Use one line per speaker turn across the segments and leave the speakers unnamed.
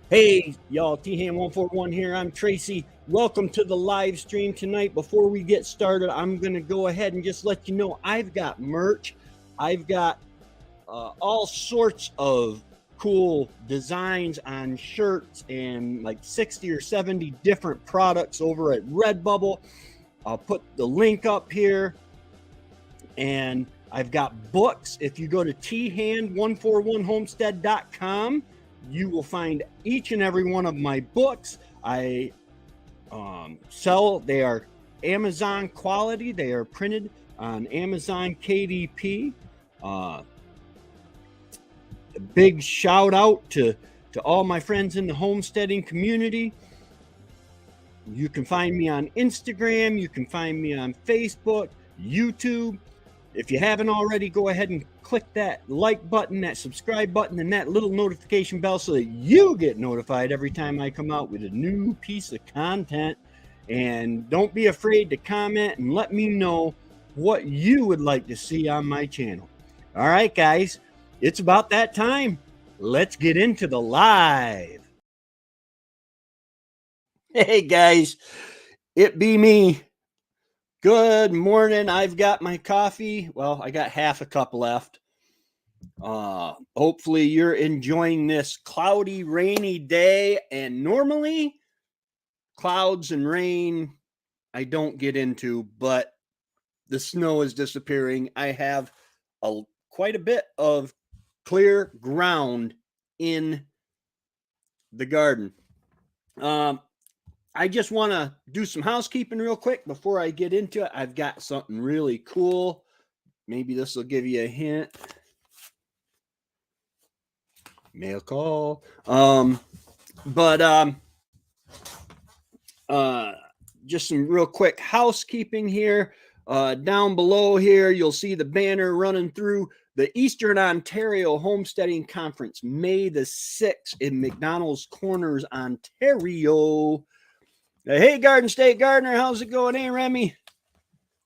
Hey, y'all, T-Ham141 here. I'm Tracy. Welcome to the live stream tonight. Before we get started, I'm going to go ahead and just let you know I've got merch. I've got all sorts of cool designs on shirts and like 60 or 70 different products over at Redbubble. I'll put the link up here. And I've got books. If you go to thand141homestead.com, you will find each and every one of my books. I sell, they are Amazon quality. They are printed on Amazon KDP. A big shout out to all my friends in the homesteading community. You can find me on Instagram. You can find me on Facebook, YouTube. If you haven't already, go ahead and click that like button, that subscribe button, and that little notification bell so that you get notified every time I come out with a new piece of content. And don't be afraid to comment and let me know what you would like to see on my channel. All right, guys, it's about that time. Let's get into the live. Hey, guys, it be me. Good morning. I've got my coffee. Well, I got half a cup left. Hopefully you're enjoying this cloudy, rainy day. And normally clouds and rain I don't get into, but the snow is disappearing. I have quite a bit of clear ground in the garden. I just want to do some housekeeping real quick before I get into it. I've got something really cool. Maybe this will give you a hint. Mail call. Just some real quick housekeeping here. Down below here, you'll see the banner running through the Eastern Ontario Homesteading Conference, May the 6th in McDonald's Corners, Ontario. Hey, Garden State Gardener, how's it going? Hey, Remy.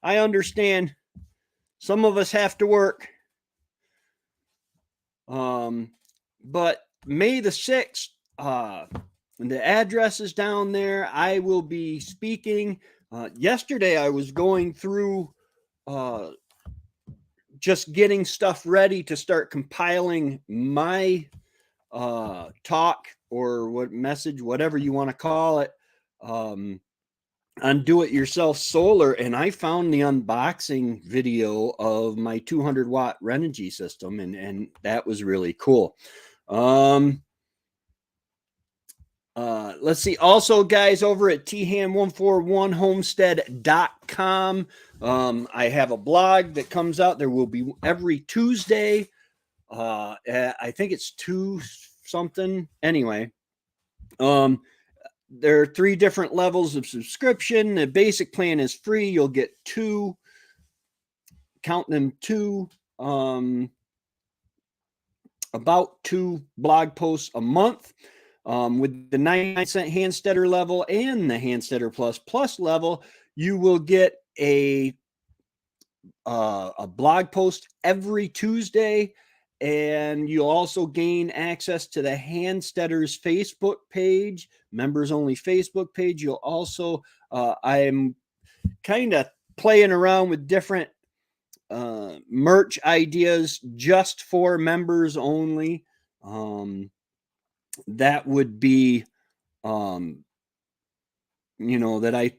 I understand some of us have to work. But May the 6th, the address is down there. I will be speaking. Yesterday, I was going through just getting stuff ready to start compiling my talk or what message, whatever you want to call it, on do-it-yourself solar, and I found the unboxing video of my 200 watt Renogy system, and that was really cool. Let's see. Also, guys, over at thand141homestead.com, I have a blog that comes out. There will be every Tuesday. I think it's 2 something. Anyway, there are 3 different levels of subscription. The basic plan is free. You'll get 2, count them 2, about 2 blog posts a month. With the 99-cent Handsteader level and the Handsteader Plus level, you will get a blog post every Tuesday, and you'll also gain access to the Handsteaders Facebook page, members only Facebook page. You'll also, I'm kind of playing around with different merch ideas just for members only. That would be, that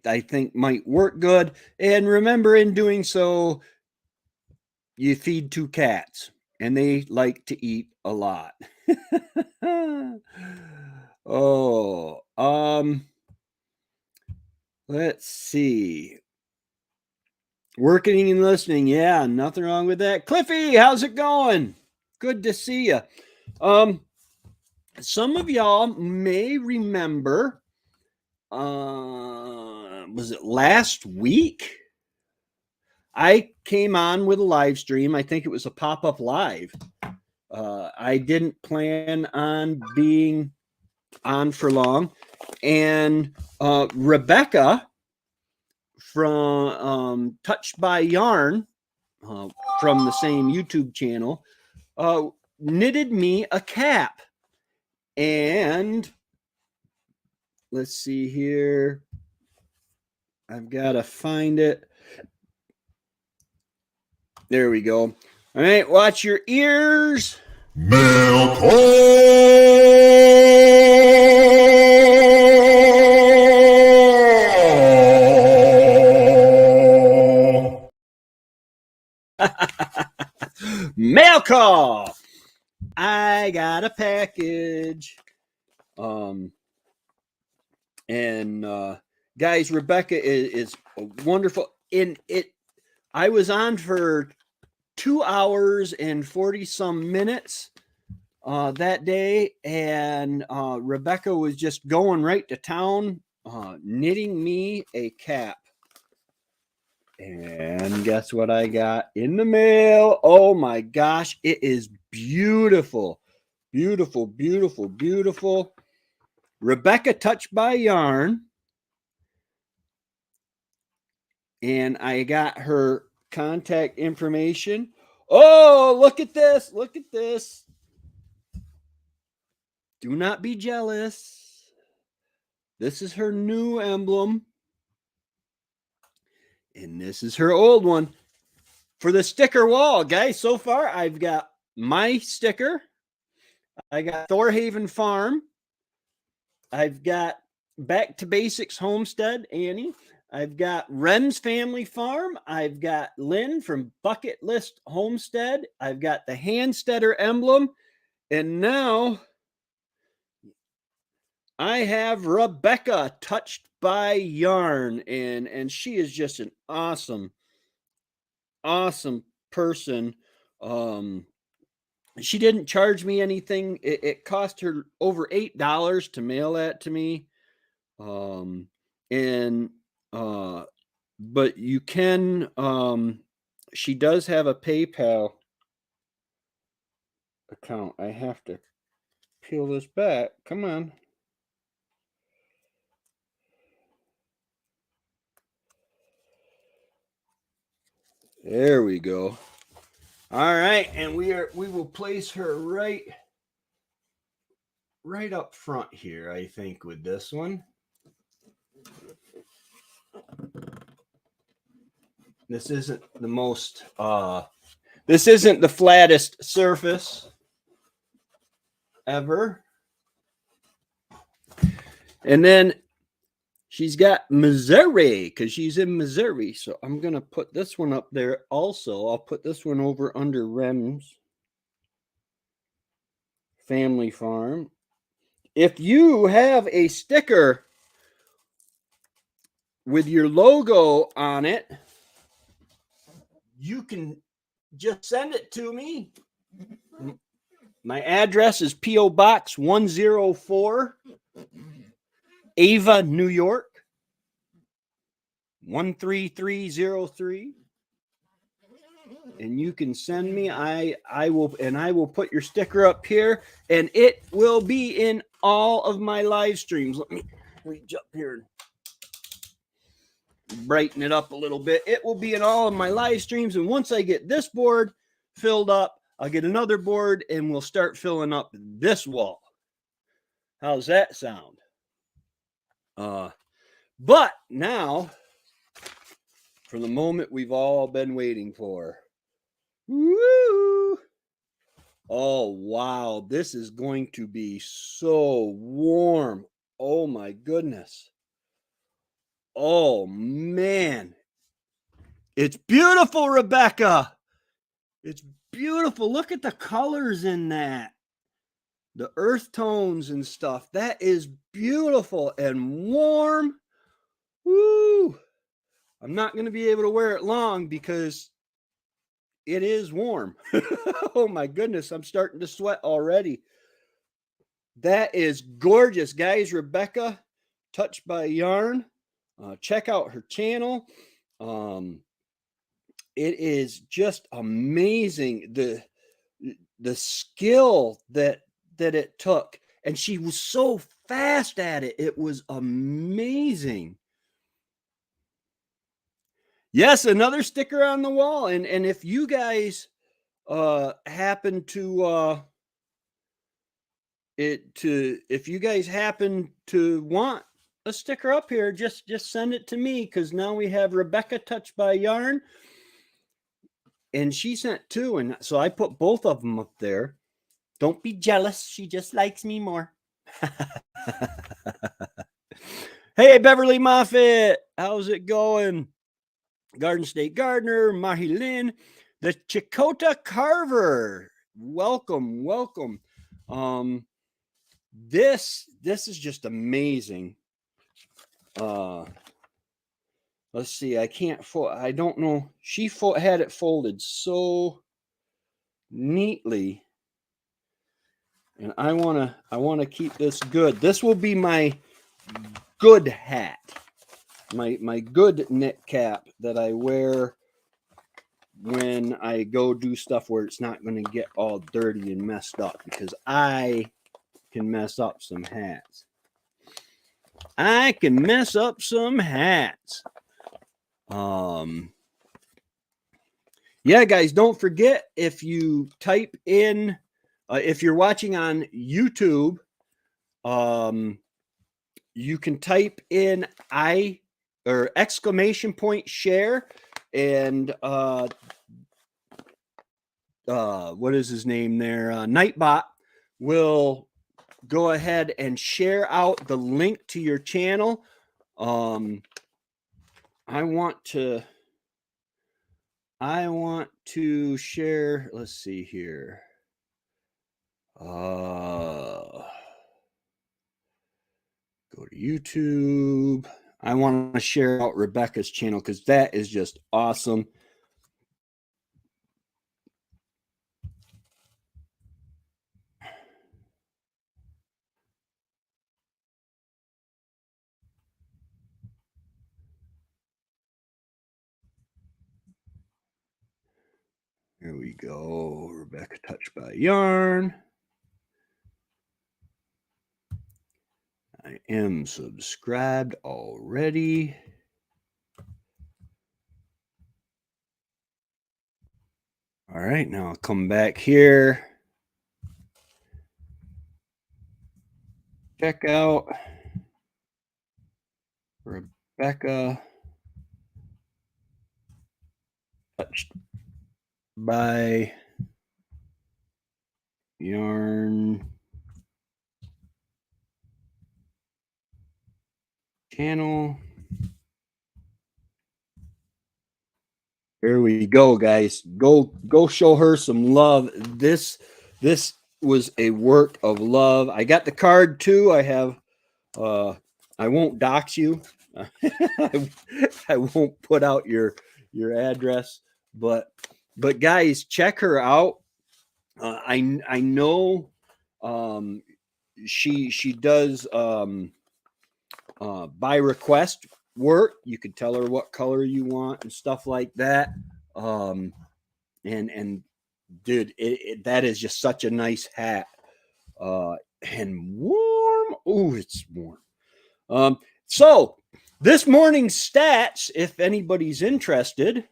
I think might work good. And remember, in doing so, you feed 2 cats, and they like to eat a lot. Let's see. Working and listening. Yeah, nothing wrong with that. Cliffy, how's it going? Good to see you. Some of y'all may remember, was it last week? I came on with a live stream. I think it was a pop-up live. I didn't plan on being on for long. And Rebecca from Touched by Yarn, from the same YouTube channel, knitted me a cap. And let's see here. I've got to find it. There we go. All right, watch your ears.
Mail call.
Mail call. I got a package. Guys, Rebecca is wonderful. I was on for 2 hours and 40 some minutes that day, and Rebecca was just going right to town, knitting me a cap. And guess what I got in the mail? Oh my gosh, it is beautiful. Beautiful, beautiful, beautiful. Rebecca Touched by Yarn. And I got her contact information. Oh, look at this. Look at this. Do not be jealous. This is her new emblem. And this is her old one. For the sticker wall, guys, so far I've got my sticker. I got Thorhaven Farm. I've got Back to Basics Homestead, Annie. I've got Rem's Family Farm. I've got Lynn from Bucket List Homestead. I've got the Handsteader emblem. And now I have Rebecca Touched by Yarn. And she is just an awesome person. She didn't charge me anything. It cost her over $8 to mail that to me. But you can, she does have a PayPal account. I have to peel this back. Come on. There we go. All right, and we will place her right up front here, I think, with this one. This isn't the most this isn't the flattest surface ever. And then she's got Missouri because she's in Missouri. So I'm going to put this one up there also. I'll put this one over under Rem's Family Farm. If you have a sticker with your logo on it, you can just send it to me. My address is P.O. Box 104, Ava, New York, 13303. And you can send me. I will put your sticker up here, and it will be in all of my live streams. Let me reach up here and brighten it up a little bit. It will be in all of my live streams, and once I get this board filled up, I'll get another board and we'll start filling up this wall. How's that sound? But now for the moment we've all been waiting for. Woo! Oh wow, this is going to be so warm. Oh my goodness. Oh man. It's beautiful, Rebecca. It's beautiful. Look at the colors in that. The earth tones and stuff. That is beautiful and warm. Woo! I'm not going to be able to wear it long because it is warm. Oh my goodness, I'm starting to sweat already. That is gorgeous, guys. Rebecca Touched by Yarn. Check out her channel. It is just amazing the skill that it took, and she was so fast at it. It was amazing. Yes, another sticker on the wall, and if you guys happen to if you guys happen to want a sticker up here, just send it to me, because now we have Rebecca Touched by Yarn, and she sent 2, and so I put both of them up there. Don't be jealous. She just likes me more. Hey, Beverly Moffitt, how's it going? Garden State Gardener, Mahi Lynn, the Chakota Carver. Welcome, welcome. This is just amazing. Let's see. I can't fold. I don't know. She had it folded so neatly, and I wanna keep this good. This will be my good hat, my good knit cap that I wear when I go do stuff where it's not going to get all dirty and messed up, because I can mess up some hats. I can mess up some hats. Yeah, guys, don't forget, if you type in, if you're watching on YouTube, you can type in !share, and what is his name there? Nightbot will go ahead and share out the link to your channel. I want to share. Let's see here. Go to YouTube. I want to share out Rebecca's channel, because that is just awesome. Here we go. Rebecca Touched by Yarn. I am subscribed already. All right, now I'll come back here. Check out Rebecca Touched by Yarn channel. Here we go, guys. Go show her some love. This was a work of love. I got the card too. I have I won't dox you. I won't put out your address, but guys, check her out. I know she does by request work. You could tell her what color you want and stuff like that. And dude, that is just such a nice hat. And warm. Oh, it's warm. So this morning's stats, if anybody's interested.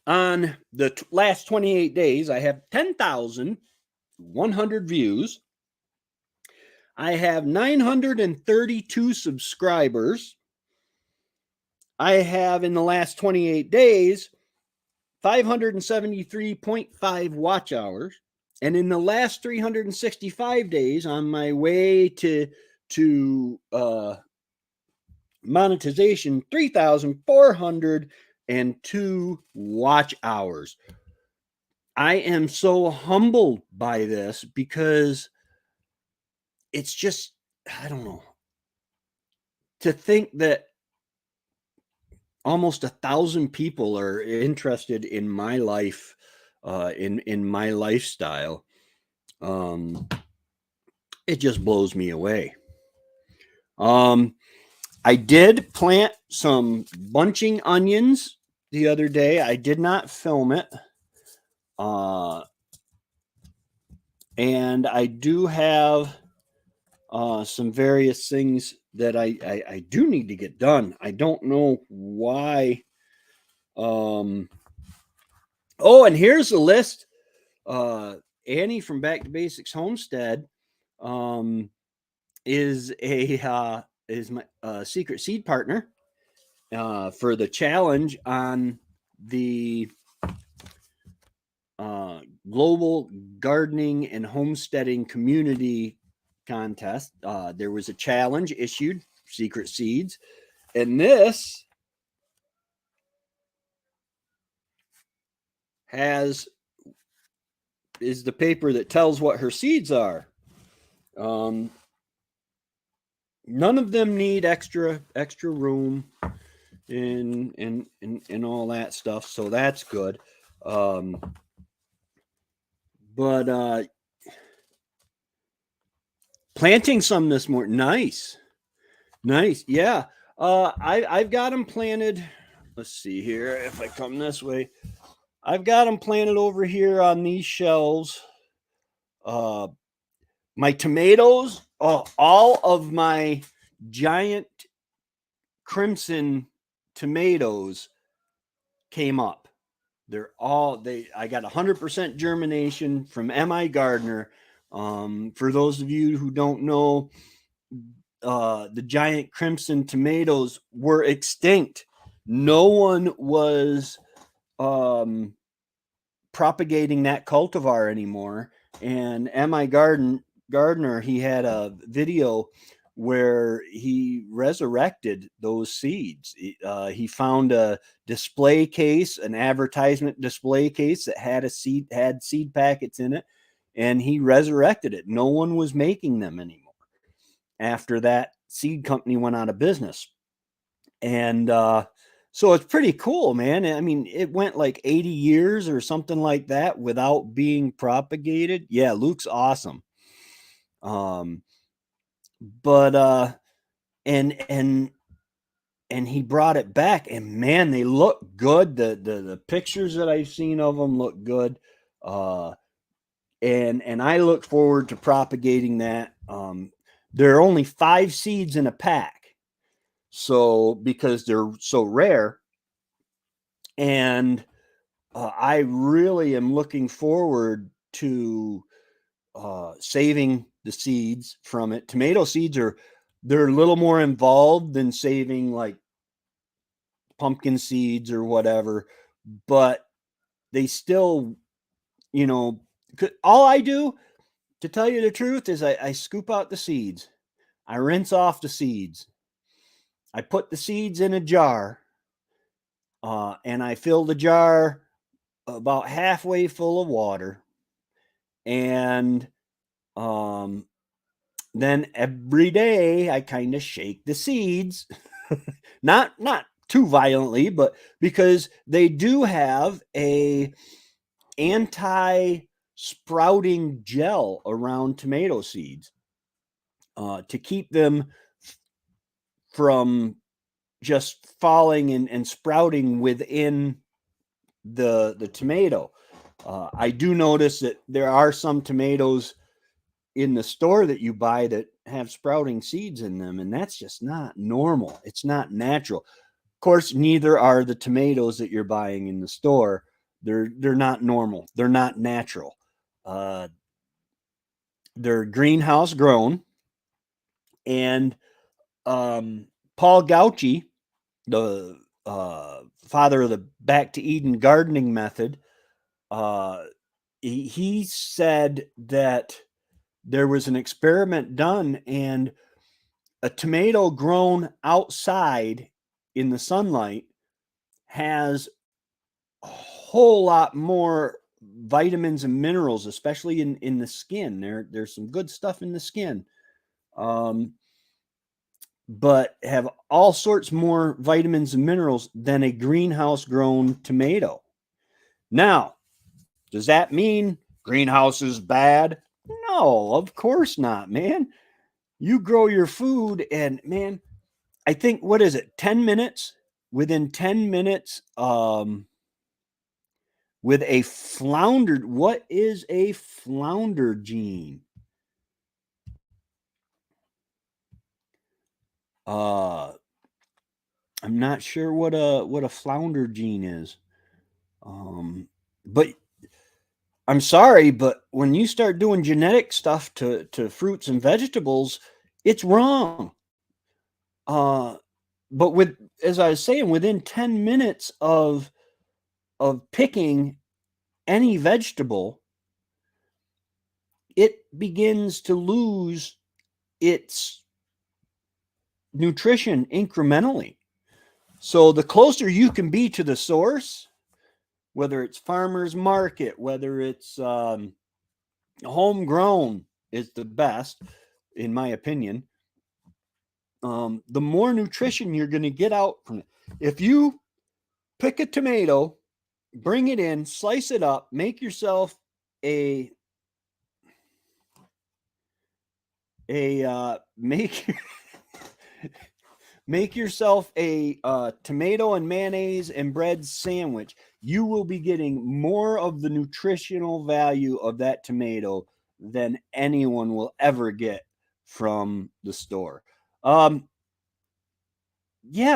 On the last 28 days, I have 10,100 views. I have 932 subscribers. I have, in the last 28 days, 573.5 watch hours. And in the last 365 days, on my way to monetization, 3,402 watch hours. I am so humbled by this, because it's just, I don't know, to think that almost 1,000 people are interested in my life, in my lifestyle. It just blows me away. I did plant some bunching onions the other day. I did not film it. And I do have some various things that I do need to get done. I don't know why. Oh, and here's the list. Annie from Back to Basics Homestead is my secret seed partner for the challenge on the Global Gardening and Homesteading Community Contest. There was a challenge issued, secret seeds, and this is the paper that tells what her seeds are. None of them need extra room and all that stuff, so that's good. But planting some this morning, nice, yeah. I've got them planted. Let's see here if I come this way. I've got them planted over here on these shelves. My tomatoes, all of my giant crimson tomatoes came up. I got 100% germination from M.I. Gardner. For those of you who don't know, the giant crimson tomatoes were extinct. No one was propagating that cultivar anymore. And M.I. Gardner, he had a video where he resurrected those seeds. He found a display case, an advertisement display case that had seed packets in it, and he resurrected it. No one was making them anymore after that seed company went out of business. And so it's pretty cool, man. I mean, it went like 80 years or something like that without being propagated. Yeah, Luke's awesome. But and he brought it back, and man, they look good. The pictures that I've seen of them look good. And I look forward to propagating that. There are only 5 seeds in a pack, so because they're so rare, and I really am looking forward to saving the seeds from it. Tomato seeds they're a little more involved than saving like pumpkin seeds or whatever, but they still, all I do, to tell you the truth, is I scoop out the seeds. I rinse off the seeds. I put the seeds in a jar, and I fill the jar about halfway full of water. And then every day I kind of shake the seeds, not too violently, but because they do have a anti-sprouting gel around tomato seeds to keep them from just falling and sprouting within the tomato. I do notice that there are some tomatoes in the store that you buy that have sprouting seeds in them, and that's just not normal. It's not natural. Of course, neither are the tomatoes that you're buying in the store. They're not normal. They're not natural. They're greenhouse grown. And Paul Gauci, the father of the Back to Eden gardening method, he said that there was an experiment done, and a tomato grown outside in the sunlight has a whole lot more vitamins and minerals, especially in the skin. There's some good stuff in the skin, but have all sorts more vitamins and minerals than a greenhouse grown tomato. Now, does that mean greenhouse is bad? No, of course not, man. You grow your food, and man, I think, what is it, 10 minutes? Within 10 minutes, with a floundered, what is a flounder gene? I'm not sure what a flounder gene is. But I'm sorry, but when you start doing genetic stuff to fruits and vegetables, it's wrong. Uh, but with as I was saying, within 10 minutes of picking any vegetable, it begins to lose its nutrition incrementally. So the closer you can be to the source, whether it's farmer's market, whether it's homegrown, is the best, in my opinion. The more nutrition you're going to get out from it. If you pick a tomato, bring it in, slice it up, make yourself a make make yourself a tomato and mayonnaise and bread sandwich. You will be getting more of the nutritional value of that tomato than anyone will ever get from the store. Yeah,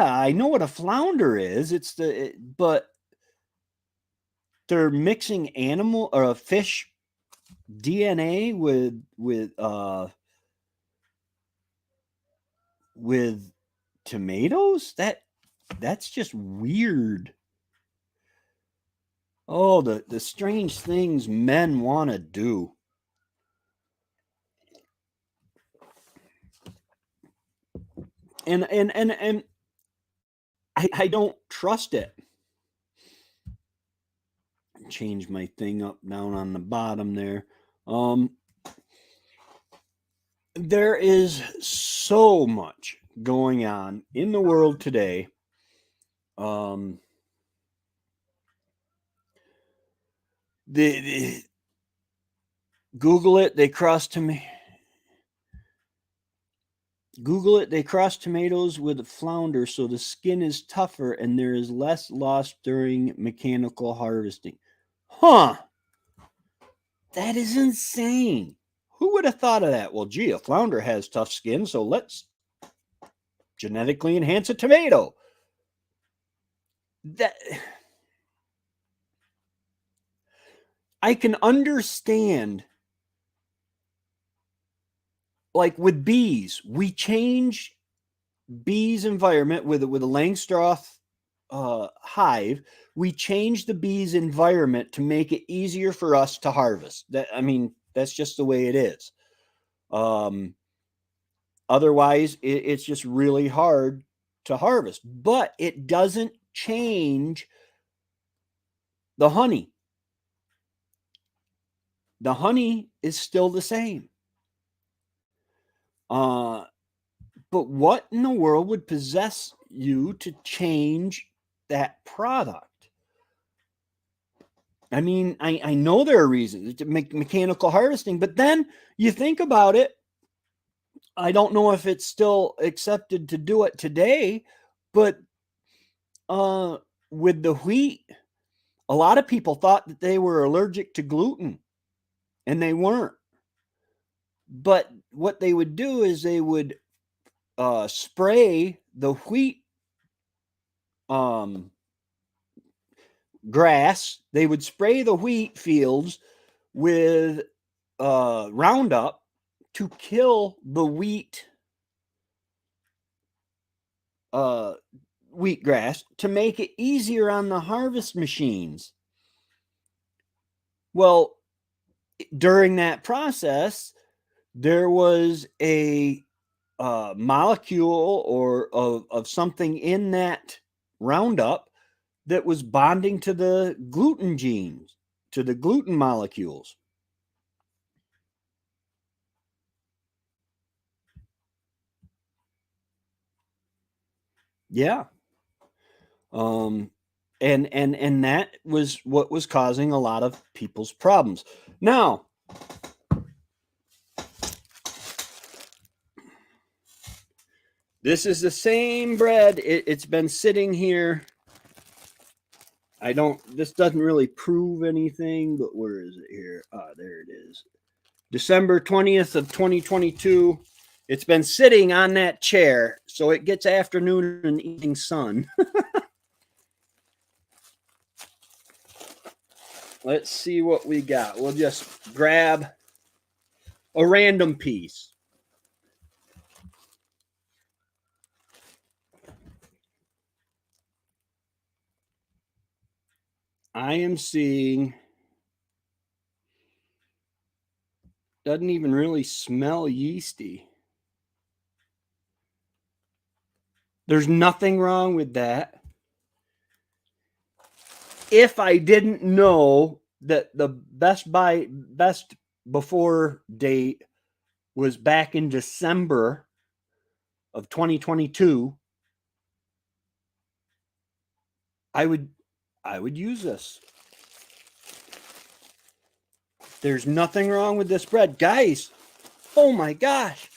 I know what a flounder is. But they're mixing animal or a fish DNA with tomatoes. That's just weird. Oh, the strange things men want to do. And I don't trust it. Change my thing up down on the bottom there. There is so much going on in the world today. The Google it, they cross to me. Google it, they cross tomatoes with flounder so the skin is tougher and there is less loss during mechanical harvesting. Huh. That is insane. Who would have thought of that? Well, gee, a flounder has tough skin, so let's genetically enhance a tomato. That I can understand. Like with bees, we change bees' environment with a Langstroth hive. We change the bees' environment to make it easier for us to harvest. That's just the way it is. Otherwise, it's just really hard to harvest. But it doesn't change the honey. The honey is still the same. But what in the world would possess you to change that product? I mean, I know there are reasons to make mechanical harvesting, but then you think about it. I don't know if it's still accepted to do it today, but with the wheat, a lot of people thought that they were allergic to gluten, and they weren't. But what they would do is they would spray the wheat grass. They would spray the wheat fields with Roundup to kill the wheatgrass to make it easier on the harvest machines. Well, during that process, there was a molecule or of something in that Roundup that was bonding to the gluten genes, to the gluten molecules. Yeah. And that was what was causing a lot of people's problems. Now, this is the same bread. It's been sitting here. This doesn't really prove anything, but where is it here? There it is. December 20th of 2022. It's been sitting on that chair, so it gets afternoon and evening sun. let's see what we got. We'll just grab a random piece. I am seeing, doesn't even really smell yeasty. There's nothing wrong with that. If I didn't know that the best before date was back in December of 2022, I would use this. There's nothing wrong with this bread. Guys, oh my gosh.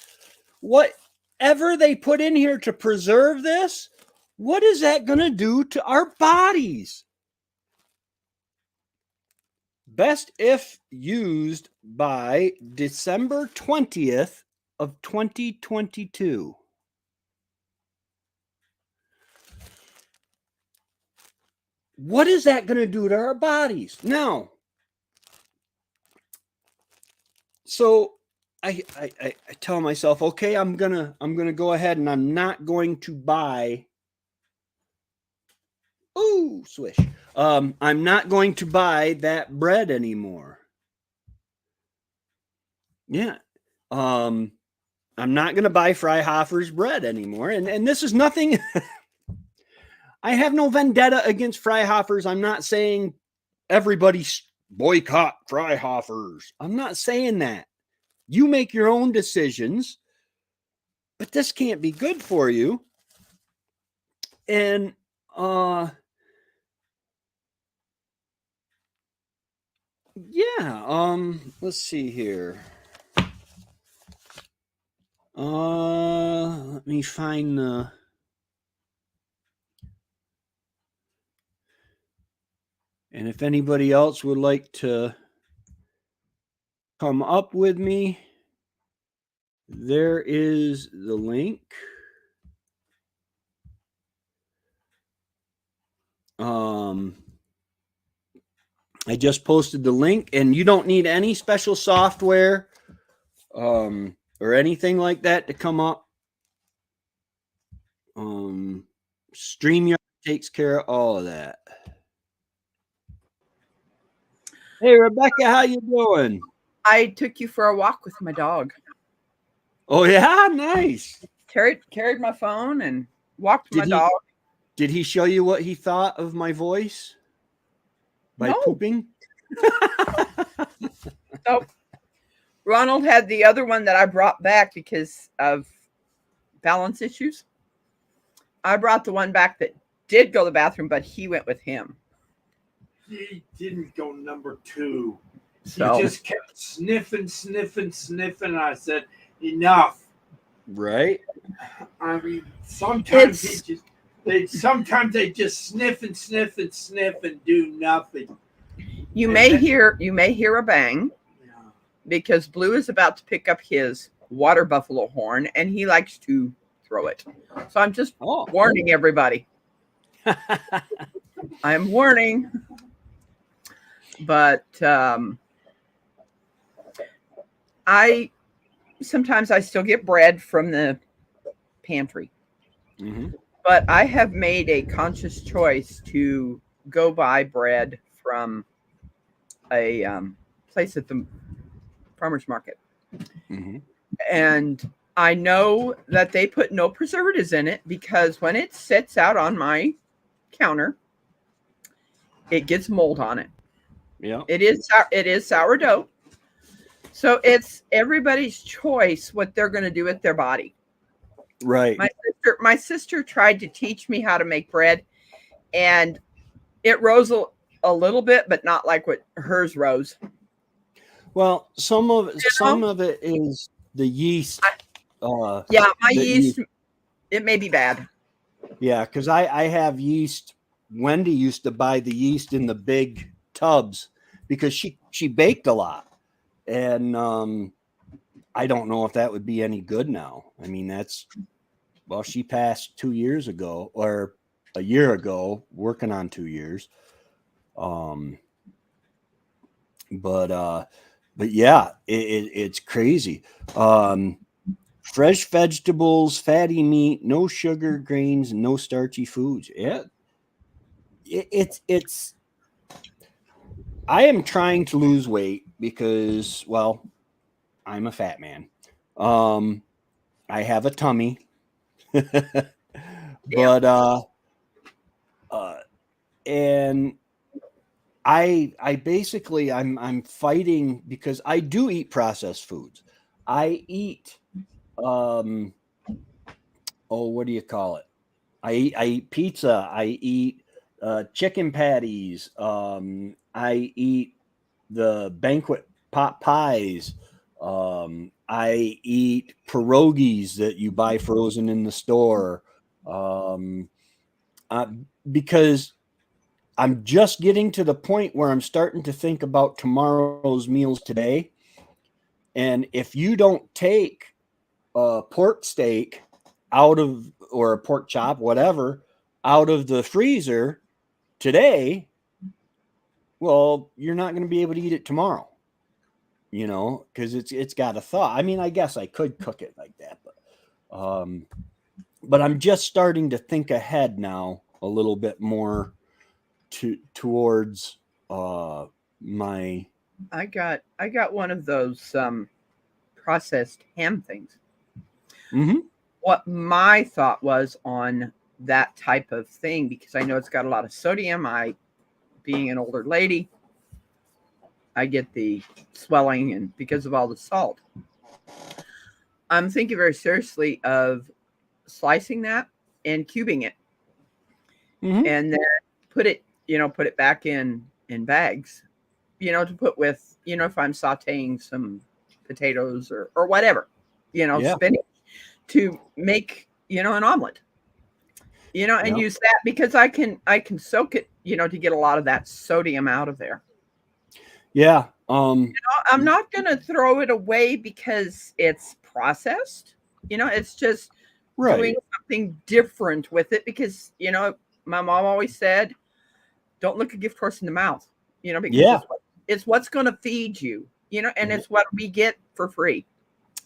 Whatever they put in here to preserve this, what is that going to do to our bodies? Best if used by December 20th of 2022. What is that going to do to our bodies? Now, so I tell myself, okay, I'm gonna go ahead and I'm not going to buy. Ooh, swish. I'm not going to buy that bread anymore. Yeah. I'm not going to buy Freihoffer's bread anymore. And this is nothing. I have no vendetta against Freihoffer's. I'm not saying everybody boycott Freihoffer's. I'm not saying that. You make your own decisions, but this can't be good for you. And yeah, let's see here. Let me find the and if anybody else would like to come up with me, there is the link. I just posted the link, and you don't need any special software or anything like that to come up. StreamYard takes care of all of that. Hey, Rebecca, how you doing?
I took you for a walk with my dog.
Oh, yeah? Nice.
Carried my phone and walked my dog.
Did he show you what he thought of my voice? By pooping?
So Ronald had the other one that I brought back because of balance issues. I brought the one back that did go to the bathroom, but he went with him.
He didn't go number 2.
So
he just kept sniffing. I said, enough.
Right?
I mean, sometimes they just sniff and do nothing.
You may hear a bang because Blue is about to pick up his water buffalo horn and he likes to throw it. So I'm just warning everybody. I'm warning. But sometimes I still get bread from the pantry.
Mm-hmm.
But I have made a conscious choice to go buy bread from a place at the farmer's market.
Mm-hmm.
And I know that they put no preservatives in it because when it sits out on my counter, it gets mold on it.
Yeah.
It is sourdough. So it's everybody's choice what they're going to do with their body.
Right.
My sister tried to teach me how to make bread, and it rose a little bit, but not like what hers rose.
Well, some of it is the yeast.
My yeast, it may be bad.
Yeah, because I have yeast. Wendy used to buy the yeast in the big tubs because she baked a lot, and I don't know if that would be any good now. I mean, she passed 2 years ago or a year ago, working on 2 years. but yeah, it's crazy. Fresh vegetables, fatty meat, no sugar, grains, no starchy foods. Yeah, it's. I am trying to lose weight because, well, I'm a fat man. Um, I have a tummy,
Yeah.
but uh, and I basically I'm fighting because I do eat processed foods. I eat um oh, what do you call it? I eat pizza. I eat chicken patties. I eat the banquet pot pies. I eat pierogies that you buy frozen in the store. Um, uh, because I'm just getting to the point where I'm starting to think about tomorrow's meals today. And if you don't take a pork steak out of, or a pork chop, whatever, out of the freezer today, well, you're not going to be able to eat it tomorrow, because it's got a thaw. I mean, I guess I could cook it like that, but I'm just starting to think ahead now a little bit more towards my.
I got one of those processed ham things.
Mm-hmm.
What my thought was on that type of thing, because I know it's got a lot of sodium. Being an older lady, I get the swelling and because of all the salt. I'm thinking very seriously of slicing that and cubing it,
Mm-hmm.
and then put it back in bags, to put with, if I'm sauteing some potatoes or whatever,
Yeah.
spinach, to make, an omelet, and
Yeah.
use that, because I can soak it, to get a lot of that sodium out of there.
Yeah.
I'm not going to throw it away because it's processed. It's just doing
Right.
something different with it, because, my mom always said, don't look a gift horse in the mouth, because
Yeah.
it's what's going to feed you, and it's what we get for free.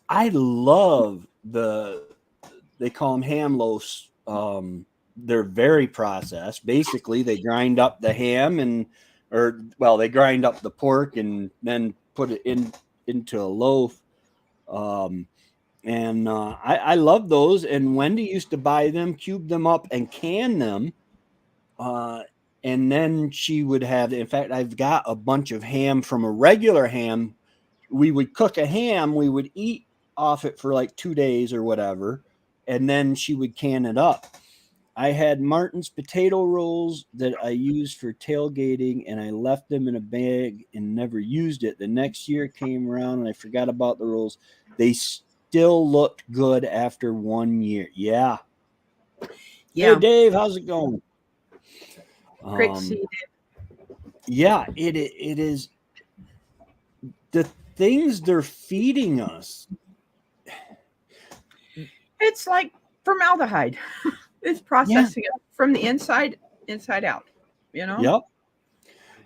I love they call them ham loaves. They're very processed. Basically, they grind up the ham they grind up the pork and then put it into a loaf. Um, and I love those. And Wendy used to buy them, cube them up, and can them. Uh, and then she would have. In fact, I've got a bunch of ham from a regular ham. We would cook a ham. We would eat off it for like 2 days or whatever, and then she would can it up. I had Martin's potato rolls that I used for tailgating, and I left them in a bag and never used it. The next year came around, and I forgot about the rolls. They still looked good after 1 year. Yeah. Hey,
Yeah,
Dave, how's it going?
great to see
Um,
you.
yeah, it is the things they're feeding us.
It's like formaldehyde. It's
Yeah.
processing it from the inside out. You know,
Yep.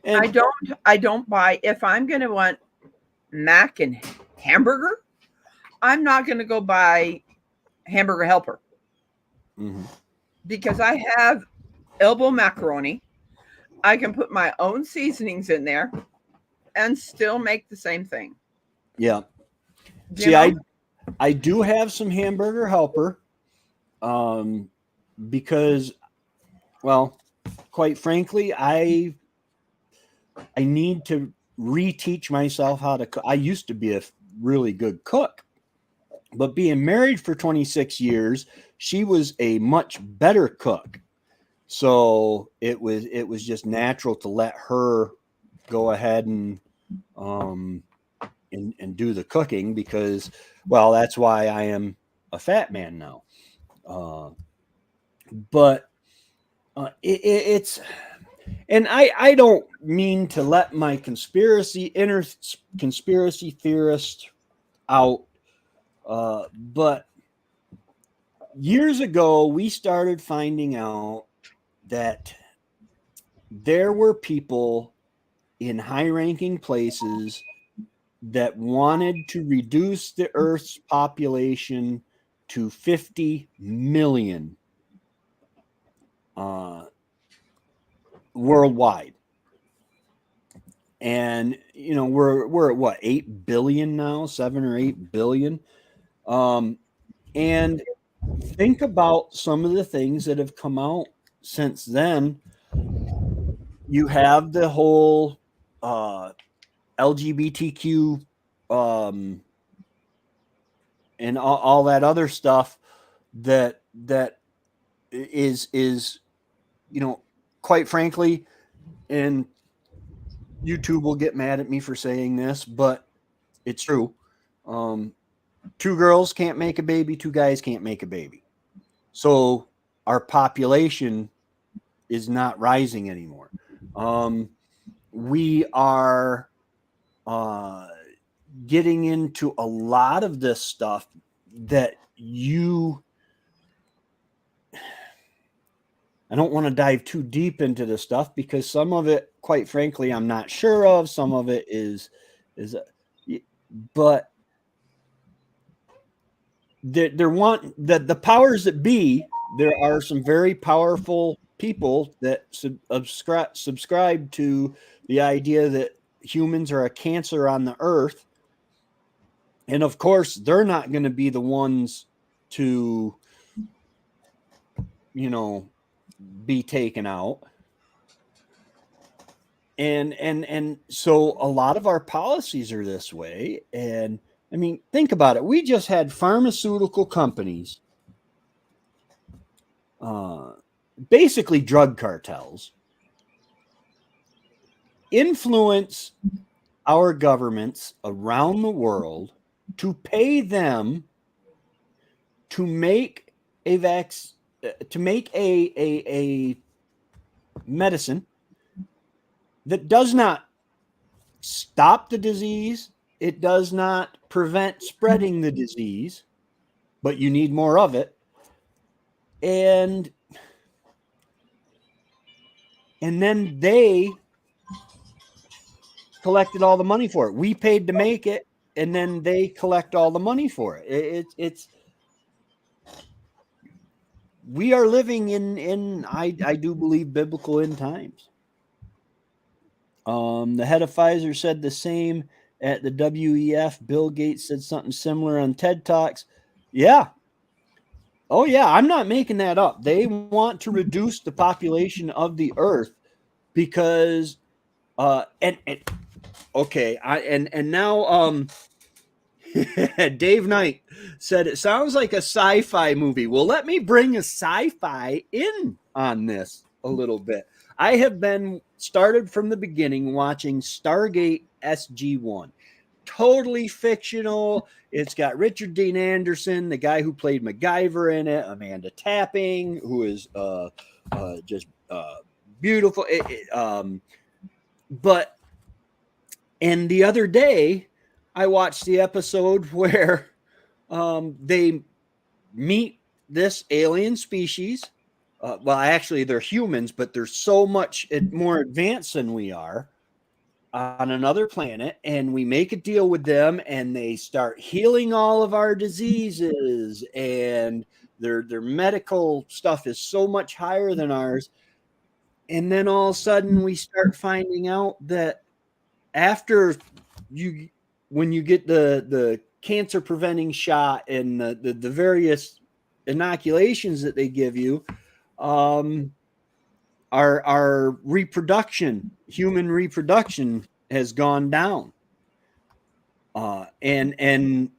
I
And
don't I don't buy, if I'm going to want mac and hamburger. I'm not going to go buy hamburger helper,
mhm.
because I have elbow macaroni. I can put my own seasonings in there and still make the same thing.
Yeah.
You
See,
know?
I do have some hamburger helper, um, because, well, quite frankly, I need to reteach myself how to cook. I used to be a really good cook, but being married for 26 years, she was a much better cook. So it was just natural to let her go ahead um and do the cooking because, well, that's why I am a fat man now. Uh, but it's, and I don't mean to let my inner conspiracy theorist out, but years ago we started finding out that there were people in high-ranking places that wanted to reduce the Earth's population to 50 million worldwide. And we're at what, 8 billion now, 7 or 8 billion. And think about some of the things that have come out since then. You have the whole LGBTQ and all that other stuff that is quite frankly, and YouTube will get mad at me for saying this, but it's true. 2 girls can't make a baby, 2 guys can't make a baby. So our population is not rising anymore. We are getting into a lot of this stuff that I don't want to dive too deep into this stuff because some of it, quite frankly, I'm not sure of. Some of it but the powers that be. There are some very powerful people that subscribe to the idea that humans are a cancer on the earth. And of course, they're not going to be the ones to, be taken out. And so a lot of our policies are this way. And I mean, think about it. We just had pharmaceutical companies, basically drug cartels, influence our governments around the world to pay them to make a medicine that does not stop the disease. It does not prevent spreading the disease, but you need more of it. And then they collected all the money for it. We paid to make it, and then they collect all the money for it. We are living in I do believe biblical end times. The head of Pfizer said the same at the WEF. Bill Gates said something similar on TED Talks. Yeah. Oh, yeah. I'm not making that up. They want to reduce the population of the earth because, now, Dave Knight said it sounds like a sci-fi movie. Well, let me bring a sci-fi in on this a little bit. I have been started from the beginning watching Stargate SG-1. Totally fictional. It's got Richard Dean Anderson, the guy who played MacGyver in it, Amanda Tapping, who is just beautiful. And the other day, I watched the episode where they meet this alien species. Well, actually, they're humans, but they're so much more advanced than we are on another planet. And we make a deal with them, and they start healing all of our diseases. And their medical stuff is so much higher than ours. And then all of a sudden, we start finding out that when you get the cancer preventing shot and the various inoculations that they give you, our human reproduction has gone down. And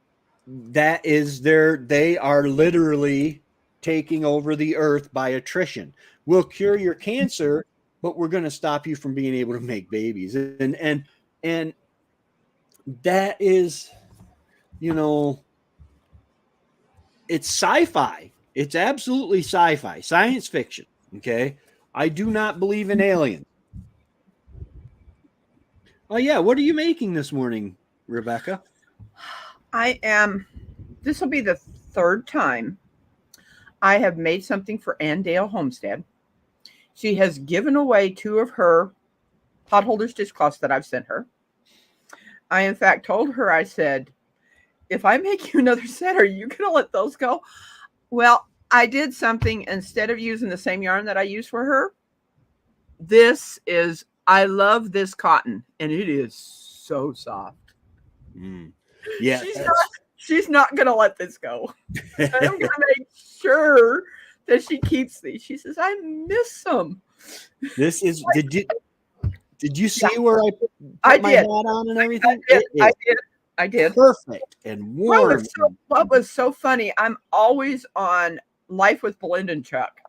that is they are literally taking over the earth by attrition. We'll cure your cancer, but we're going to stop you from being able to make babies. And that is, it's sci-fi. It's absolutely sci-fi, science fiction. Okay. I do not believe in aliens. Oh yeah. What are you making this morning, Rebecca?
This will be the 3rd time I have made something for On the Homestead. She has given away 2 of her potholders dishcloths that I've sent her. I, in fact, told her, I said, if I make you another set, are you going to let those go? Well, I did something. Instead of using the same yarn that I used for her, I love this cotton, and it is so soft.
Yeah.
She's not going to let this go. I'm going to make sure that she keeps these. She says, I miss them.
This is, did you see where I put
my
hat on and everything?
I did.
Perfect and warm.
What was so funny, I'm always on Life with Belinda and Chuck.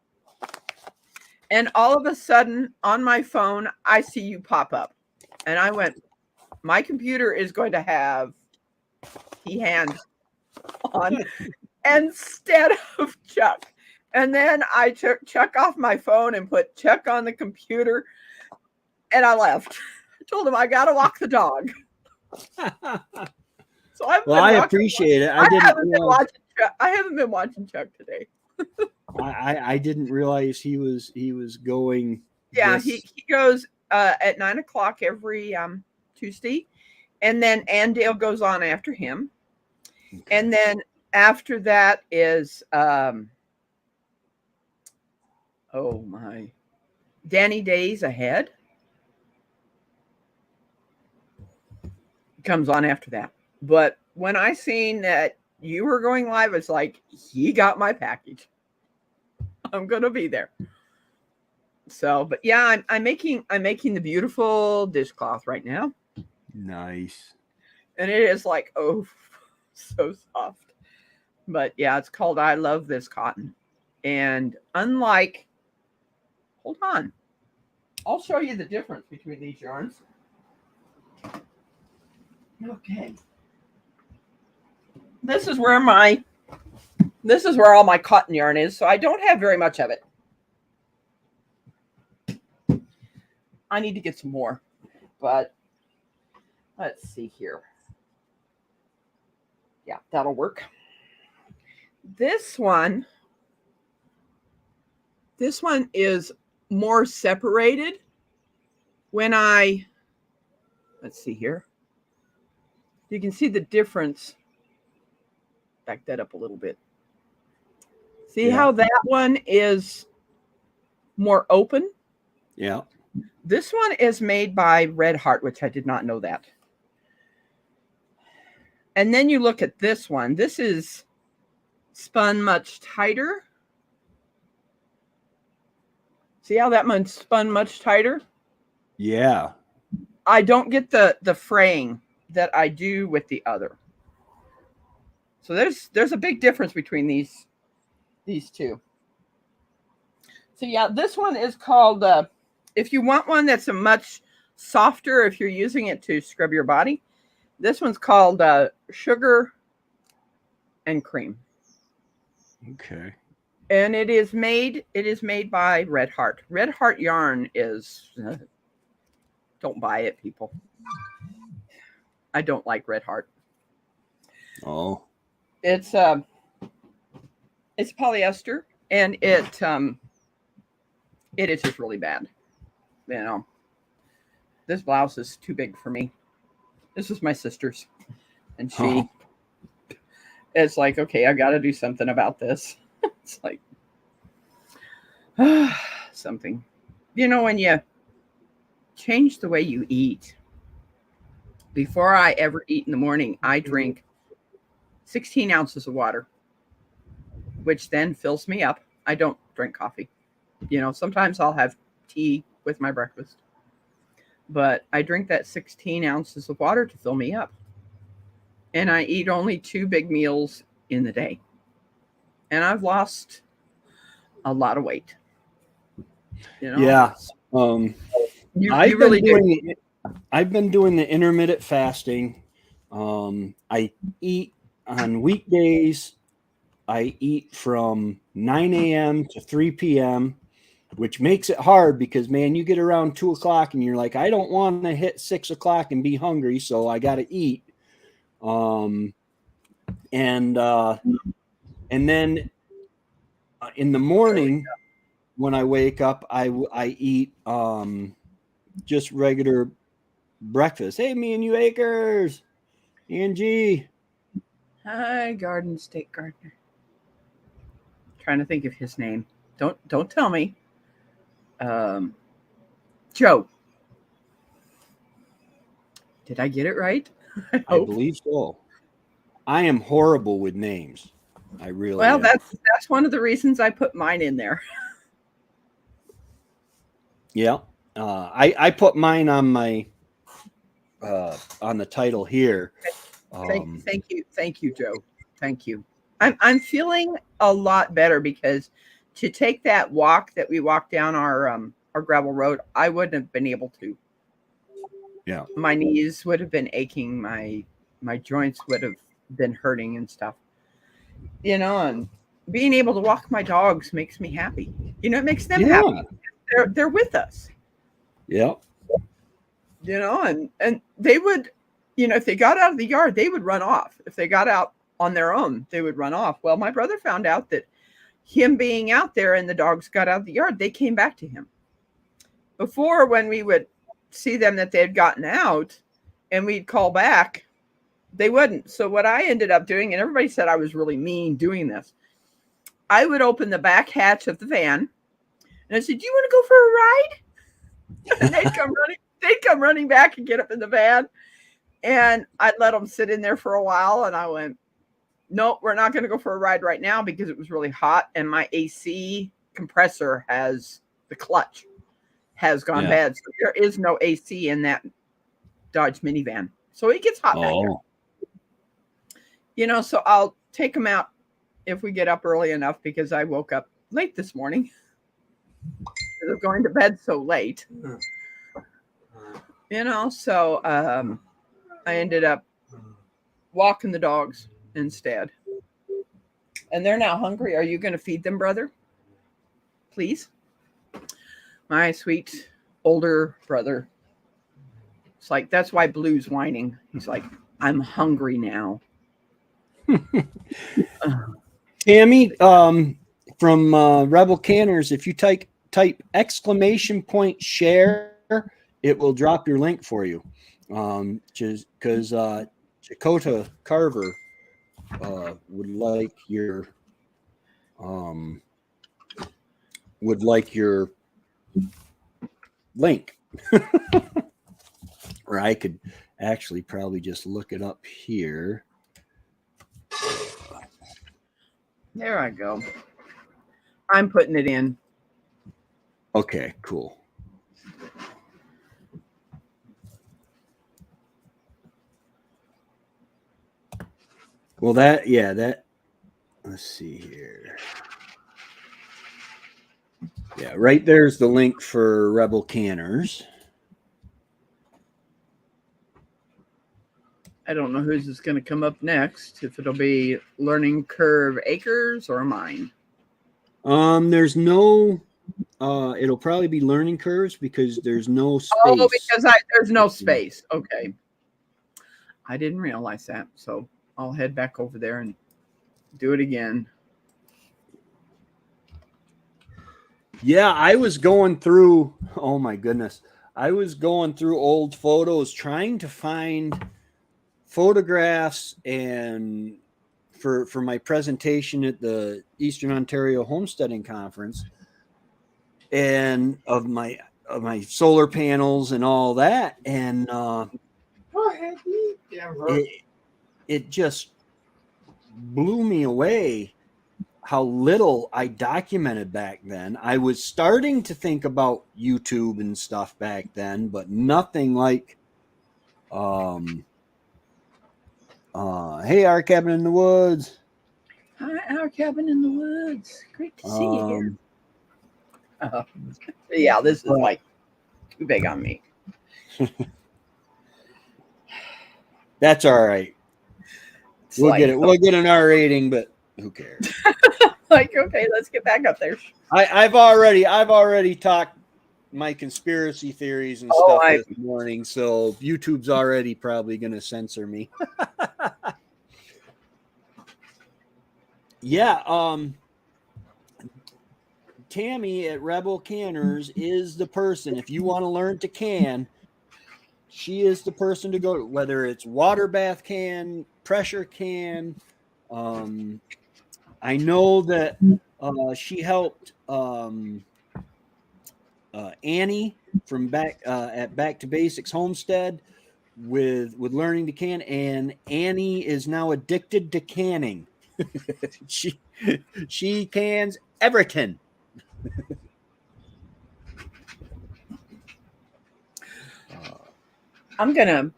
And all of a sudden on my phone, I see you pop up. And I went, my computer is going to have hand on instead of Chuck. And then I took Chuck off my phone and put Chuck on the computer, and I left. I told him I got to walk the dog. So I
appreciate it.
I haven't been watching Chuck today.
I didn't realize he was going.
Yeah, he goes at 9:00 every Tuesday, and then Andale goes on after him, and then after that is Danny Days Ahead comes on after that. But when I seen that you were going live, it's like, he got my package. I'm gonna be there. So, but yeah, I'm making the beautiful dishcloth right now.
Nice.
And it is like, oh, so soft. But yeah, it's called I Love This Cotton. And unlike, hold on, I'll show you the difference between these yarns. Okay. This is where all my cotton yarn is, so I don't have very much of it. I need to get some more, but let's see here. Yeah, that'll work. This one is more separated. Let's see here. You can see the difference. Back that up a little bit. See how that one is more open?
Yeah.
This one is made by Red Heart, which I did not know that. And then you look at this one. This is spun much tighter. See how that one's spun much tighter?
Yeah.
I don't get the fraying that I do with the other. So there's a big difference between these two. So yeah, this one is called, if you want one that's a much softer, if you're using it to scrub your body, this one's called Sugar and Cream.
Okay.
And it is made by Red Heart. Red Heart yarn is, don't buy it, people. I don't like Red Heart.
Oh.
It's polyester, and it is just really bad. You know, this blouse is too big for me. This is my sister's, and it's like, okay, I got to do something about this. It's like something, you know, when you change the way you eat. Before I ever eat in the morning, I drink 16 ounces of water, which then fills me up. I don't drink coffee. You know, sometimes I'll have tea with my breakfast, but I drink that 16 ounces of water to fill me up. And I eat only 2 big meals in the day. And I've lost a lot of weight. You know?
Yeah. I've been doing the intermittent fasting. I eat on weekdays. I eat from 9 a.m. to 3 p.m., which makes it hard because, man, you get around 2 o'clock and you're like, I don't want to hit 6 o'clock and be hungry, so I got to eat. And then in the morning when I wake up, I eat just regular breakfast. Hey, me and you, Acres, Angie.
Hi, Garden State Gardener. Trying to think of his name. Don't tell me. Joe. Did I get it right?
I believe so. I am horrible with names. I really
well,
am.
that's one of the reasons I put mine in there.
Yeah. I put mine on my on the title here.
Thank you, Joe. Thank you. I'm feeling a lot better because to take that walk that we walked down our gravel road, I wouldn't have been able to.
Yeah.
My knees would have been aching. My joints would have been hurting and stuff. And being able to walk my dogs makes me happy. It makes them happy. They're with us.
Yeah.
And they would, if they got out of the yard, they would run off. If they got out on their own, they would run off. Well, my brother found out that him being out there and the dogs got out of the yard, they came back to him. Before, when we would see them that they had gotten out and we'd call back, they wouldn't. So what I ended up doing, and everybody said I was really mean doing this, I would open the back hatch of the van and I said, "Do you want to go for a ride?" And they'd come running back and get up in the van. And I'd let them sit in there for a while. And I went, "No, we're not going to go for a ride right now," because it was really hot. And my AC compressor the clutch has gone bad. So there is no AC in that Dodge minivan. So it gets hot back there. So I'll take them out if we get up early enough, because I woke up late this morning because of going to bed so late. So I ended up walking the dogs instead. And they're now hungry. Are you going to feed them, brother? Please? My sweet older brother. It's like, that's why Blue's whining. He's like, "I'm hungry now."
Tammy, from Rebel Canners, if you type !share, it will drop your link for you. Just because Chakota Carver would like your link. Or I could actually probably just look it up here.
There I go. I'm putting it in.
Okay, cool. Well, let's see here. Yeah, right there's the link for Rebel Canners.
I don't know whose is going to come up next, if it'll be Learning Curve Acres or mine.
There's no, it'll probably be Learning Curves because there's no space.
Oh, because there's no space. Okay. I didn't realize that. So I'll head back over there and do it again.
Yeah, I was going through, oh my goodness. I was going through old photos trying to find photographs and for my presentation at the Eastern Ontario Homesteading Conference, and of my solar panels and all that, and it just blew me away how little I documented back then. I was starting to think about YouTube and stuff back then, but nothing like hey, Our Cabin in the Woods.
Hi, Our Cabin in the Woods. Great to see you here. Yeah, this is like too big on me.
That's all right. We'll get it. We'll get an R rating, but who cares?
Like, okay, let's get back up there.
I've already talked my conspiracy theories and stuff this morning, so YouTube's already probably going to censor me. Yeah. Tammy at Rebel Canners is the person. If you want to learn to can, she is the person to go to, whether it's water bath can, pressure can. I know that she helped Annie from at Back to Basics Homestead with learning to can, and Annie is now addicted to canning. she cans everything.
I'm gonna,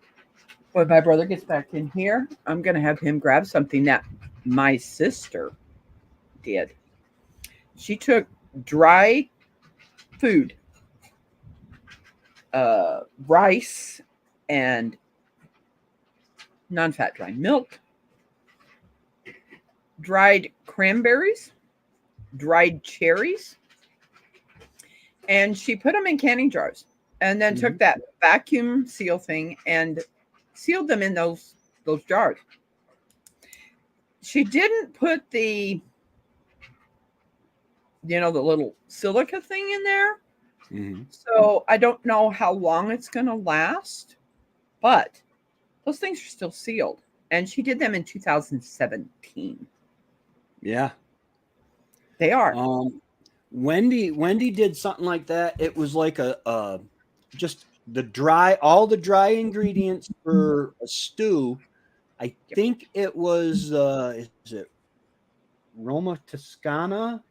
when my brother gets back in here, I'm gonna have him grab something that my sister did. She took dry food, rice, and non-fat dry milk, dried cranberries, dried cherries, and she put them in canning jars, and then took that vacuum seal thing and sealed them in those jars. She didn't put the the little silica thing in there. So I don't know how long it's going to last, but those things are still sealed. And she did them in 2017.
Yeah.
They are.
Wendy did something like that. It was like just all the dry ingredients for a stew. I think it was is it Roma Toscana?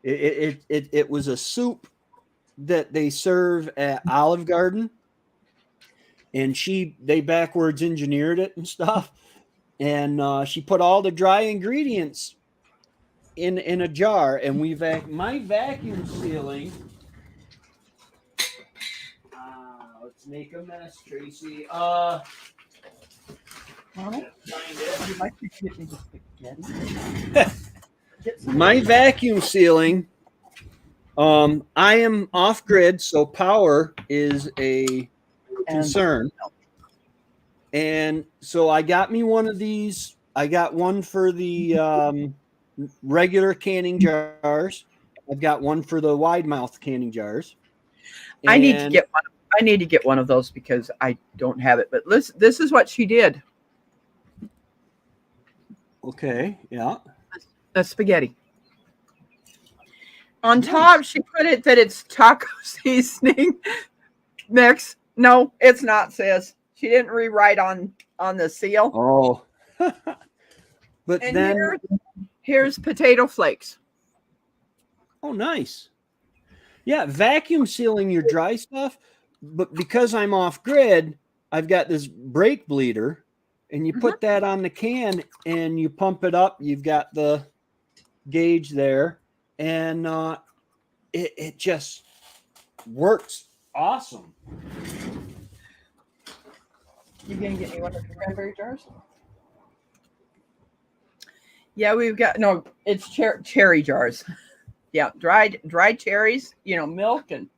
It was a soup that they serve at Olive Garden, and they backwards engineered it and stuff, and she put all the dry ingredients in a jar, and my vacuum sealing. Let's make a mess, Tracy. My vacuum sealing, I am off grid, so power is a concern. And so I got me one of these. I got one for the regular canning jars. I've got one for the wide mouth canning jars.
I need to get one. I need to get one of those because I don't have it. But this is what she did.
Okay, yeah.
The spaghetti. On top, she put it that it's taco seasoning mix. No, it's not, sis. She didn't rewrite on the seal.
Oh. But
and
then
here's potato flakes.
Oh, nice. Yeah, vacuum sealing your dry stuff. But because I'm off grid, I've got this brake bleeder, and you put that on the can and you pump it up. You've got the gauge there, and it just works awesome.
You gonna get me one of the cranberry jars? Yeah, we've got it's cherry jars. Yeah, dried cherries, milk and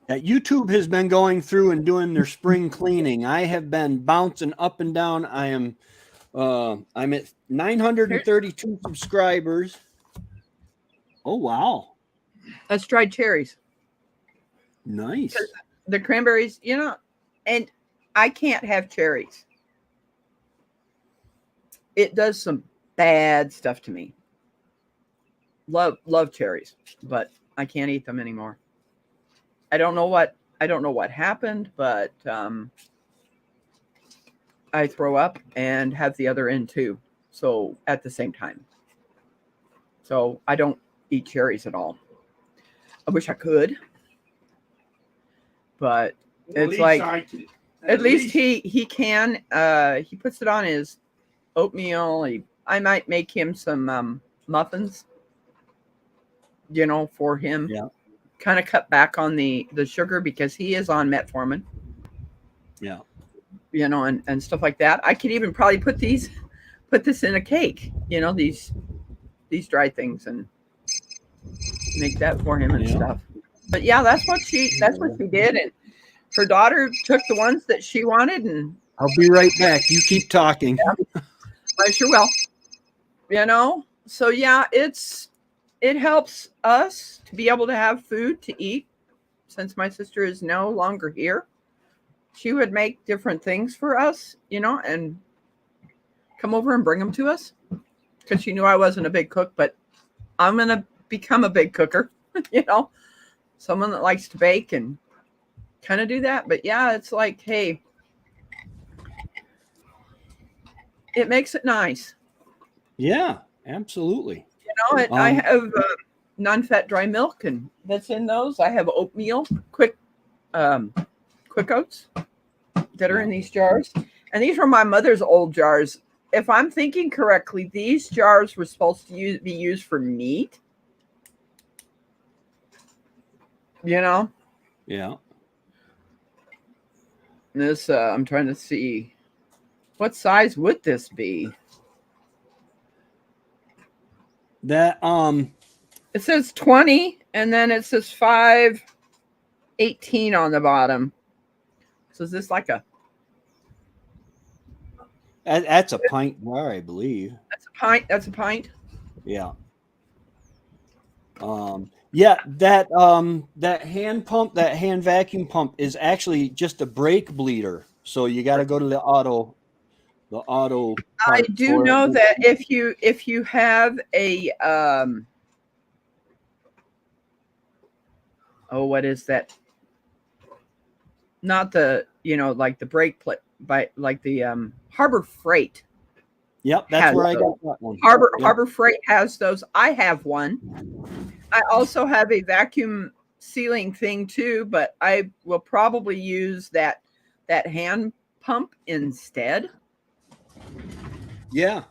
YouTube has been going through and doing their spring cleaning. I have been bouncing up and down. I'm at 932 subscribers. Oh, wow.
That's dried cherries.
Nice.
The cranberries, and I can't have cherries. It does some bad stuff to me. Love cherries, but I can't eat them anymore. I don't know what happened, but I throw up and have the other end too. So at the same time. So I don't eat cherries at all. I wish I could. But it's like at least he can. He puts it on his oatmeal. I might make him some muffins, for him.
Yeah.
Kind of cut back on the sugar because he is on metformin.
Yeah.
And stuff like that. I could even probably put this in a cake, these dry things, and make that for him and stuff. But yeah, that's what she did. And her daughter took the ones that she wanted, and
I'll be right back. You keep talking.
Yeah. I sure will. So yeah, it helps us to be able to have food to eat. Since my sister is no longer here, she would make different things for us, and come over and bring them to us because she knew I wasn't a big cook, but I'm going to become a big cooker, someone that likes to bake and kind of do that. But yeah, it's like, hey, it makes it nice.
Yeah, absolutely.
I have non-fat dry milk, and that's in those. I have oatmeal, quick oats that are in these jars. And these were my mother's old jars. If I'm thinking correctly, these jars were supposed to be used for meat.
Yeah.
This, I'm trying to see, what size would this be?
That
It says 20, and then it says 5/18 on the bottom. So is this like a?
That's a pint jar, I believe.
That's a pint. That's a pint.
Yeah. Yeah, that hand pump, that hand vacuum pump is actually just a brake bleeder. So you got to go to the auto.
I do know that if you have a what is that? Not the like the brake plate, by like the Harbor Freight.
Yep, that's where I got that one.
Harbor Freight has those. I have one. I also have a vacuum sealing thing too, but I will probably use that hand pump instead.
Yeah.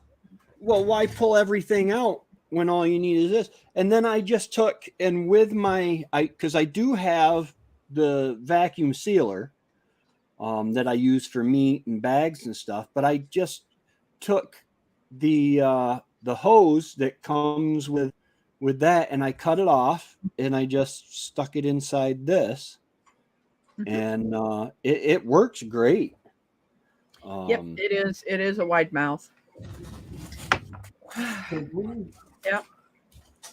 Well, why pull everything out when all you need is this? And then I just took, and with because I do have the vacuum sealer that I use for meat and bags and stuff, but I just took the hose that comes with that, and I cut it off, and I just stuck it inside this, and it works great.
Yep, it is a wide mouth. Yeah,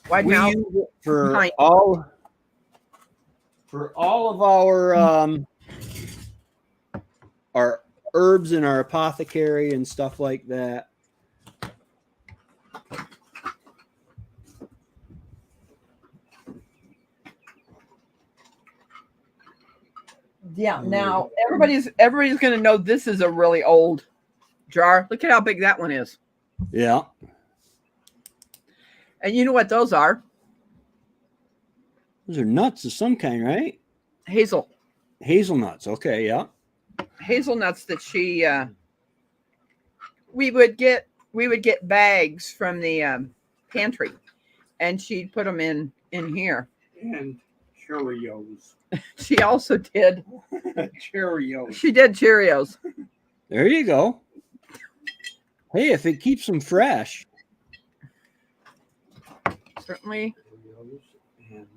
wide mouth
for all of our herbs in our apothecary and stuff like that.
Yeah. Now everybody's going to know this is a really old jar. Look at how big that one is.
Yeah.
And you know what those are?
Those are nuts of some kind, right?
Hazelnuts.
Okay. Yeah.
Hazelnuts that she we would get bags from the pantry, and she'd put them in here.
And Cheerios.
She also did
Cheerios.
She did Cheerios.
There you go. Hey, if it keeps them fresh.
Certainly.
And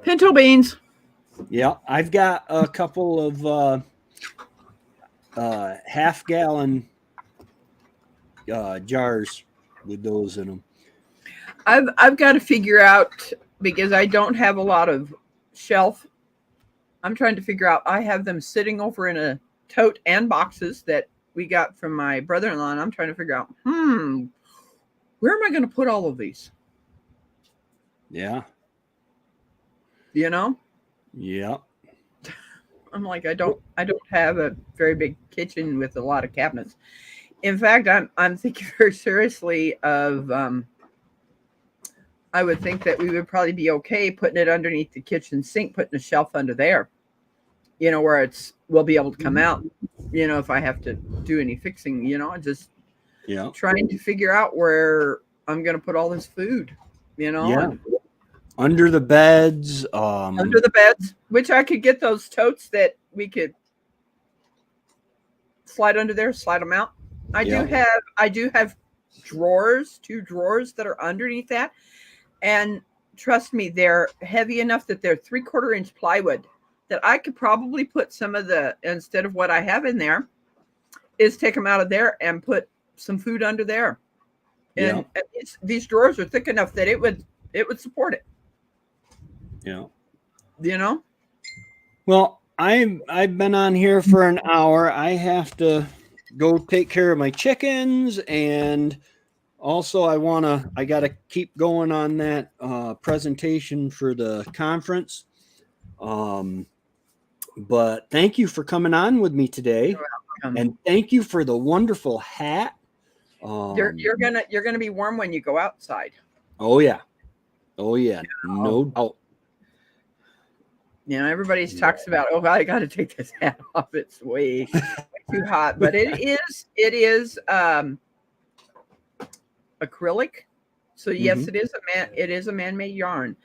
Pinto beans.
Yeah, I've got a couple of half-gallon jars with those in them.
I've got to figure out, because I don't have a lot of shelf. I'm trying to figure out. I have them sitting over in a tote and boxes that we got from my brother-in-law, and I'm trying to figure out, where am I going to put all of these?
Yeah.
Yeah. I'm like, I don't have a very big kitchen with a lot of cabinets. In fact, I'm thinking very seriously of I would think that we would probably be okay putting it underneath the kitchen sink, putting a shelf under there, where we'll be able to come out, if I have to do any fixing, just trying to figure out where I'm going to put all this food,
Yeah. Under the beds.
Under the beds, which I could get those totes that we could slide under there, slide them out. I do have drawers, 2 drawers that are underneath that. And trust me, they're heavy enough that they're 3/4 inch plywood that I could probably put some of the, instead of what I have in there, is take them out of there and put some food under there. And these drawers are thick enough that it would support it.
Yeah.
You know?
Well, I've been on here for an hour. I have to go take care of my chickens, and also I got to keep going on that presentation for the conference. But thank you for coming on with me today, and thank you for the wonderful hat.
You're gonna be warm when you go outside.
Oh yeah, no doubt.
You know, everybody talks about, oh, I got to take this hat off. It's way too hot, but it is acrylic. So yes, it is a man-made yarn,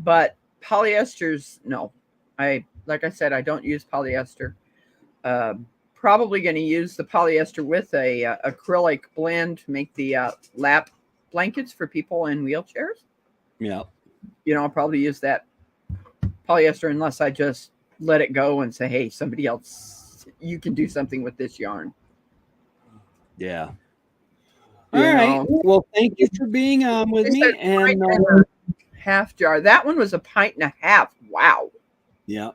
but polyesters, no. Like I said, I don't use polyester. Probably going to use the polyester with a acrylic blend to make the lap blankets for people in wheelchairs. Yeah. You know, I'll probably use that polyester unless I just let it go and say, hey, somebody else, you can do something with this yarn. Yeah.
All right. Well, thank you for being on with me. And
half jar. That one was 1.5 pints. Wow.
Yeah.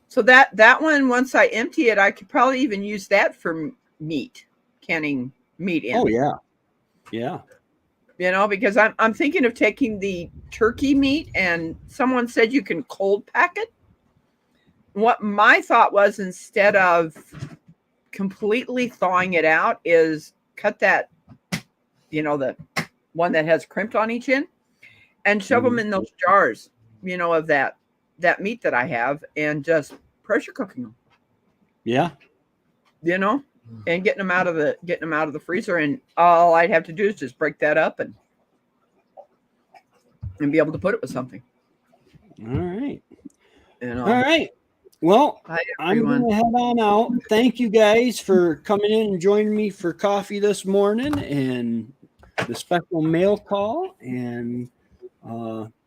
So that one, once I empty it, I could probably even use that for meat, canning meat in.
Oh yeah. Yeah.
You know, because I'm thinking of taking the turkey meat, and someone said you can cold pack it. What my thought was, instead of completely thawing it out, is cut that, you know, the one that has crimped on each end, and shove them in those jars, you know, of that meat that I have, and just pressure cooking them. Yeah. You know, and getting them out of the freezer, and all I'd have to do is just break that up and be able to put it with something.
All right.
You know.
All right. Well, I'm going to head on out. Thank you guys for coming in and joining me for coffee this morning and the special mail call. And